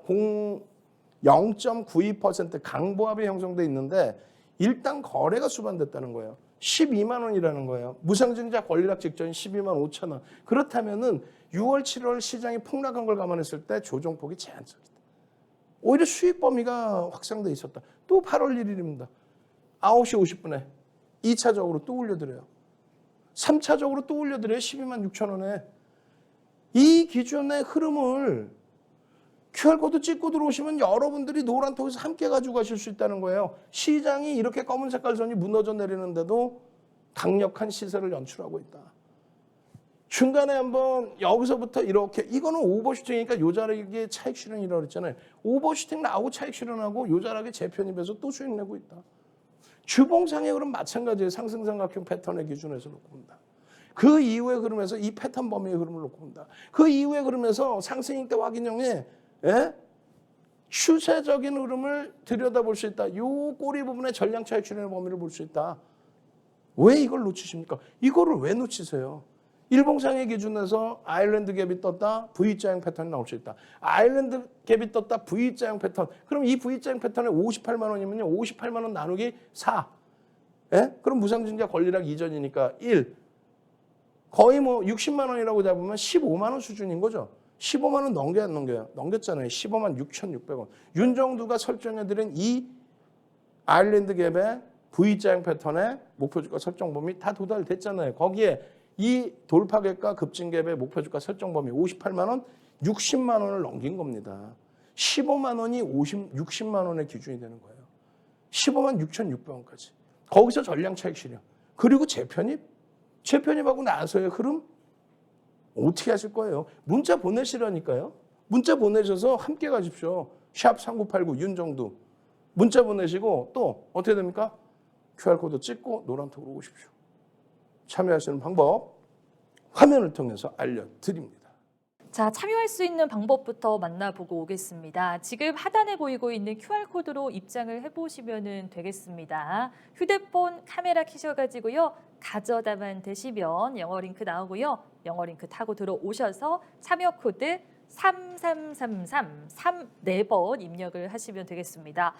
0.92% 강보합이 형성돼 있는데 일단 거래가 수반됐다는 거예요. 12만 원이라는 거예요. 무상증자 권리락 직전이 12만 5천 원. 그렇다면은 6월, 7월 시장이 폭락한 걸 감안했을 때 조정폭이 제한적이다. 오히려 수익 범위가 확장돼 있었다. 또 8월 1일입니다. 9시 50분에 2차적으로 또 올려드려요. 3차적으로 또 올려드려요. 12만 6천 원에. 이 기준의 흐름을 QR코드 찍고 들어오시면 여러분들이 노란톡에서 함께 가지고 가실 수 있다는 거예요. 시장이 이렇게 검은 색깔 선이 무너져 내리는데도 강력한 시세를 연출하고 있다. 중간에 한번 여기서부터 이렇게, 이거는 오버슈팅이니까 요자락의 차익 실현이라고 그랬잖아요. 오버슈팅 나오고 차익 실현하고 요자락의 재편입에서 또 수익 내고 있다. 주봉상의 흐름 마찬가지예요. 상승삼각형 패턴의 기준에서 놓고 본다. 그 이후의 흐름에서 이 패턴 범위의 흐름을 놓고 본다. 그 이후의 흐름에서 상승익대 확인형의 추세적인 흐름을 들여다볼 수 있다. 요 꼬리 부분의 전량 차익 실현의 범위를 볼 수 있다. 왜 이걸 놓치십니까? 이거를 왜 놓치세요? 일봉상의 기준에서 아일랜드 갭이 떴다. V자형 패턴이 나올 수 있다. 아일랜드 갭이 떴다. V자형 패턴. 그럼 이 V자형 패턴에 58만 원이면요. 58만 원 나누기 4. 그럼 무상증자 권리락 이전이니까 1. 거의 뭐 60만 원이라고 잡으면 15만 원 수준인 거죠. 15만 원 넘겨야 안 넘겨요? 넘겼잖아요. 15만 6,600원. 윤정두가 설정해드린 이 아일랜드 갭의 V자형 패턴의 목표주가 설정 범위 다 도달됐잖아요. 거기에 이 돌파갭과 급진갭의 목표주가 설정 범위 58만 원, 60만 원을 넘긴 겁니다. 15만 원이 60만 원의 기준이 되는 거예요. 15만 6,600원까지. 거기서 전량 차익 실현. 그리고 재편입. 재편입하고 나서의 흐름 어떻게 하실 거예요? 문자 보내시라니까요. 문자 보내셔서 함께 가십시오. 샵 3989 윤정두. 문자 보내시고 또 어떻게 됩니까? QR코드 찍고 노란톡으로 오십시오. 참여하시는 방법 화면을 통해서 알려드립니다. 자, 참여할 수 있는 방법부터 만나보고 오겠습니다. 지금 하단에 보이고 있는 QR코드로 입장을 해보시면 되겠습니다. 휴대폰 카메라 켜셔가지고요. 가져다만 대시면 영어 링크 나오고요. 영어 링크 타고 들어오셔서 참여 코드 3333 34번 입력을 하시면 되겠습니다.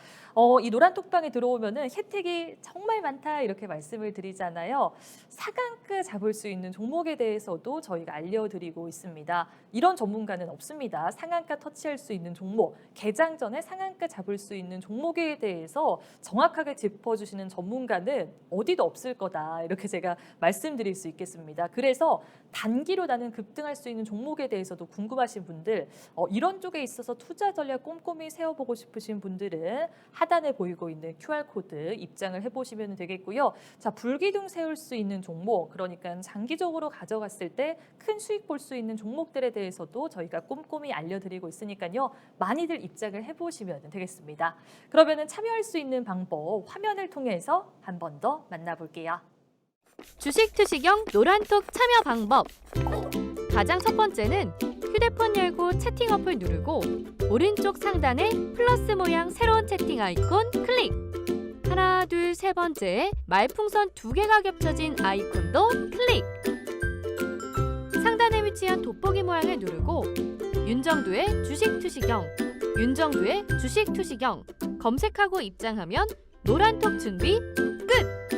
이 노란톡방에 들어오면은 혜택이 정말 많다 이렇게 말씀을 드리잖아요. 상한가 잡을 수 있는 종목에 대해서도 저희가 알려드리고 있습니다. 이런 전문가는 없습니다. 상한가 터치할 수 있는 종목, 개장 전에 상한가 잡을 수 있는 종목에 대해서 정확하게 짚어주시는 전문가는 어디도 없을 거다 이렇게 제가 말씀드릴 수 있겠습니다. 그래서 단기로 나는 급등할 수 있는 종목에 대해서도 궁금하신 분들, 이런 쪽에 있어서 투자 전략 꼼꼼히 세워보고 싶으신 분들은 하단에 보이고 있는 QR코드 입장을 해보시면 되겠고요. 자, 불기둥 세울 수 있는 종목, 그러니까 장기적으로 가져갔을 때 큰 수익 볼 수 있는 종목들에 대해서도 저희가 꼼꼼히 알려드리고 있으니까요. 많이들 입장을 해보시면 되겠습니다. 그러면 참여할 수 있는 방법 화면을 통해서 한 번 더 만나볼게요. 주식 투시경 노란톡 참여 방법. 가장 첫 번째는 휴대폰 열고 채팅 어플 누르고 오른쪽 상단에 플러스 모양 새로운 채팅 아이콘 클릭. 하나, 둘, 세 번째 말풍선 2개가 겹쳐진 아이콘도 클릭. 상단에 위치한 돋보기 모양을 누르고 윤정두의 주식 투시경, 윤정두의 주식 투시경 검색하고 입장하면 노란톡 준비 끝!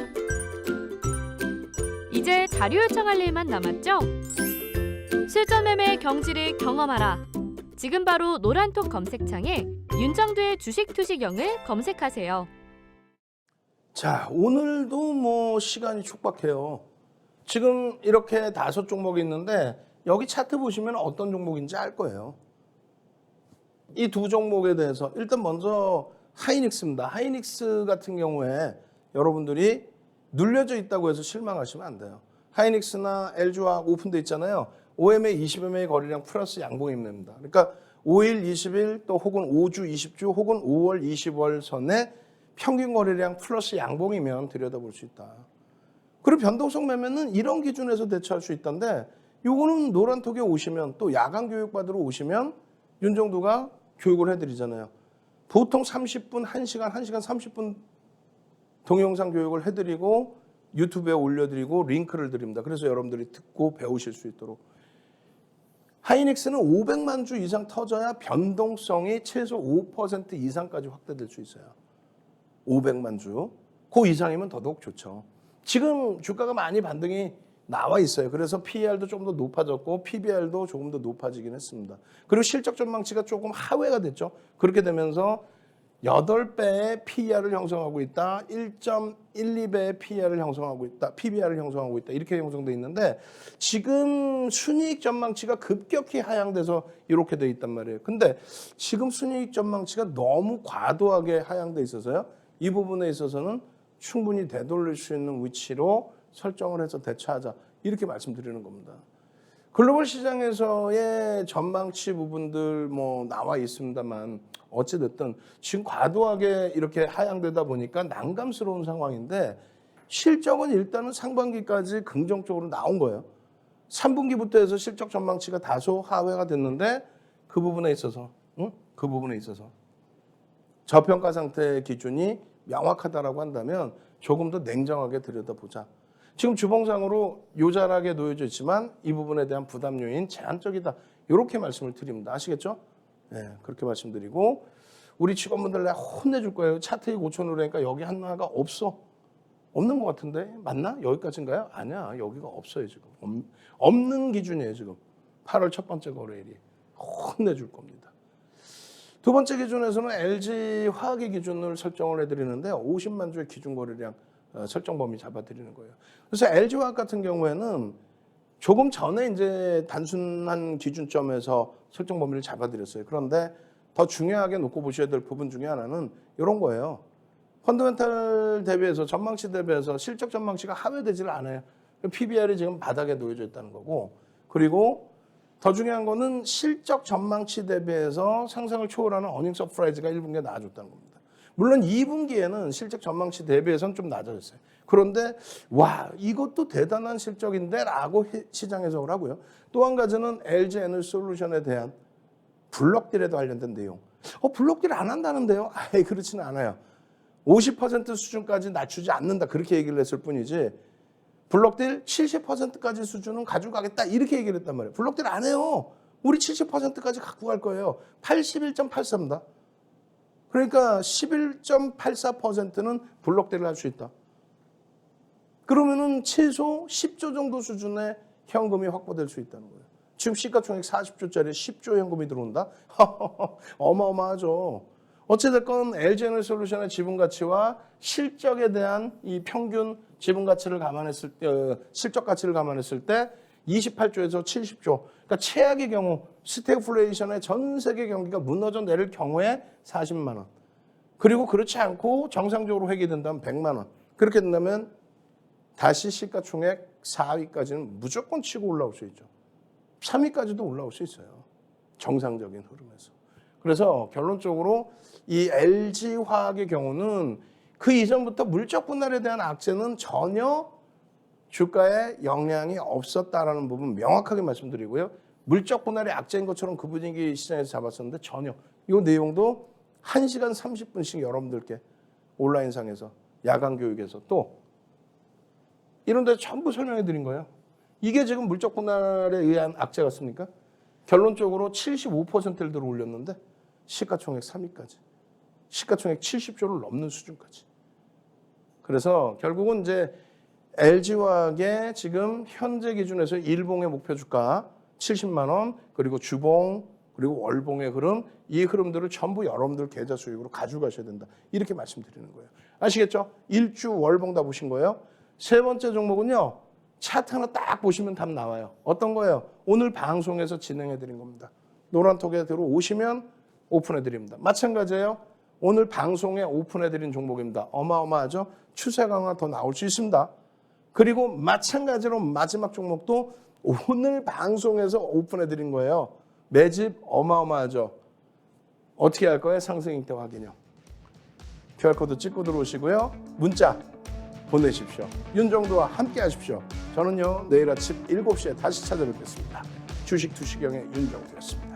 이제 자료 요청할 일만 남았죠? 실전 매매의 경지를 경험하라. 지금 바로 노란톡 검색창에 윤정두의 주식 투시경을 검색하세요. 자, 오늘도 뭐 시간이 촉박해요. 지금 이렇게 5종목이 있는데 여기 차트 보시면 어떤 종목인지 알 거예요. 이 2종목에 대해서 일단 먼저 하이닉스입니다. 하이닉스 같은 경우에 여러분들이 눌려져 있다고 해서 실망하시면 안 돼요. 하이닉스나 LG화학 오픈돼 있잖아요. 5MA, 20MA 거래량 플러스 양봉입니다. 그러니까 5일, 20일 또 혹은 5주, 20주 혹은 5월, 20월 선에 평균 거래량 플러스 양봉이면 들여다볼 수 있다. 그리고 변동성 매매는 이런 기준에서 대처할 수 있다는데 요거는 노란톡에 오시면 또 야간 교육 받으러 오시면 윤정두가 교육을 해드리잖아요. 보통 30분, 1시간 30분 동영상 교육을 해드리고 유튜브에 올려드리고 링크를 드립니다. 그래서 여러분들이 듣고 배우실 수 있도록. 하이닉스는 500만 주 이상 터져야 변동성이 최소 5% 이상까지 확대될 수 있어요. 500만 주. 그 이상이면 더더욱 좋죠. 지금 주가가 많이 반등이 나와 있어요. 그래서 PER도 좀 더 높아졌고 PBR도 조금 더 높아지긴 했습니다. 그리고 실적 전망치가 조금 하회가 됐죠. 그렇게 되면서 8배의 PER을 형성하고 있다. 1.12배의 PER을 형성하고 있다. PBR을 형성하고 있다. 이렇게 형성돼 있는데 지금 순이익 전망치가 급격히 하향돼서 이렇게 돼 있단 말이에요. 근데 지금 순이익 전망치가 너무 과도하게 하향돼 있어서요. 이 부분에 있어서는 충분히 되돌릴 수 있는 위치로 설정을 해서 대처하자. 이렇게 말씀드리는 겁니다. 글로벌 시장에서의 전망치 부분들 뭐 나와 있습니다만 어찌됐든 지금 과도하게 이렇게 하향되다 보니까 난감스러운 상황인데 실적은 일단은 상반기까지 긍정적으로 나온 거예요. 3분기부터 해서 실적 전망치가 다소 하회가 됐는데 그 부분에 있어서 저평가 상태의 기준이 명확하다라고 한다면 조금 더 냉정하게 들여다보자. 지금 주봉상으로 요자하게 놓여져 있지만 이 부분에 대한 부담 요인 제한적이다. 이렇게 말씀을 드립니다. 아시겠죠? 네, 그렇게 말씀드리고 우리 직원분들 내가 혼내줄 거예요. 차트에 5,000으로 하니까 여기 하나가 없어. 없는 것 같은데 맞나? 여기까지인가요? 아니야. 여기가 없어요 지금. 없는 기준이에요 지금. 8월 첫 번째 거래일이. 혼내줄 겁니다. 두 번째 기준에서는 LG화학의 기준을 설정을 해드리는데 50만 주의 기준 거래량 설정 범위 잡아드리는 거예요. 그래서 LG화학 같은 경우에는 조금 전에 이제 단순한 기준점에서 설정 범위를 잡아드렸어요. 그런데 더 중요하게 놓고 보셔야 될 부분 중에 하나는 이런 거예요. 펀더멘탈 대비해서 전망치 대비해서 실적 전망치가 하회되질 않아요. PBR이 지금 바닥에 놓여져 있다는 거고 그리고 더 중요한 거는 실적 전망치 대비해서 상상을 초월하는 어닝 서프라이즈가 1분기에 나와줬다는 겁니다. 물론 2분기에는 실적 전망치 대비해서는 좀 낮아졌어요. 그런데 와 이것도 대단한 실적인데 라고 시장 해석을 하고요. 또 한 가지는 LG에너지솔루션에 대한 블록딜에도 관련된 내용. 블록딜 안 한다는데요? 아예 그렇지는 않아요. 50% 수준까지 낮추지 않는다 그렇게 얘기를 했을 뿐이지 블록딜 70%까지 수준은 가지고 가겠다 이렇게 얘기를 했단 말이에요. 블록딜 안 해요. 우리 70%까지 갖고 갈 거예요. 81.84입니다. 그러니까 11.84%는 블록딜을 할 수 있다. 그러면은 최소 10조 정도 수준의 현금이 확보될 수 있다는 거예요. 지금 시가총액 40조짜리 10조 현금이 들어온다? 어마어마하죠. 어찌됐건 LG에너지솔루션의 지분가치와 실적에 대한 이 평균 지분가치를 감안했을 때, 실적 가치를 감안했을 때 28조에서 70조. 그러니까 최악의 경우 스태그플레이션의 전 세계 경기가 무너져 내릴 경우에 40만 원. 그리고 그렇지 않고 정상적으로 회귀된다면 100만 원. 그렇게 된다면 다시 시가총액 4위까지는 무조건 치고 올라올 수 있죠. 3위까지도 올라올 수 있어요. 정상적인 흐름에서. 그래서 결론적으로 이 LG화학의 경우는 그 이전부터 물적 분할에 대한 악재는 전혀 주가에 영향이 없었다라는 부분 명확하게 말씀드리고요. 물적 분할이 악재인 것처럼 그 분위기 시장에서 잡았었는데 전혀. 이 내용도 1시간 30분씩 여러분들께 온라인상에서 야간 교육에서 또 이런 데 전부 설명해 드린 거예요. 이게 지금 물적 분할에 의한 악재 같습니까? 결론적으로 75%를 들어 올렸는데 시가총액 3위까지. 시가총액 70조를 넘는 수준까지. 그래서 결국은 이제 LG화학의 지금 현재 기준에서 일봉의 목표 주가 70만 원 그리고 주봉 그리고 월봉의 흐름 이 흐름들을 전부 여러분들 계좌 수익으로 가져가셔야 된다. 이렇게 말씀드리는 거예요. 아시겠죠? 일주 월봉 다 보신 거예요? 세 번째 종목은요. 차트 하나 딱 보시면 답 나와요. 어떤 거예요? 오늘 방송에서 진행해 드린 겁니다. 노란톡에 들어오시면 오픈해 드립니다. 마찬가지예요. 오늘 방송에 오픈해 드린 종목입니다. 어마어마하죠? 추세 강화 더 나올 수 있습니다. 그리고 마찬가지로 마지막 종목도 오늘 방송에서 오픈해 드린 거예요. 매집 어마어마하죠? 어떻게 할 거예요? 상승익대 확인요. QR코드 찍고 들어오시고요. 문자 보내십시오. 윤정도와 함께 하십시오. 저는요 내일 아침 7시에 다시 찾아뵙겠습니다. 주식 투시경의 윤정도였습니다.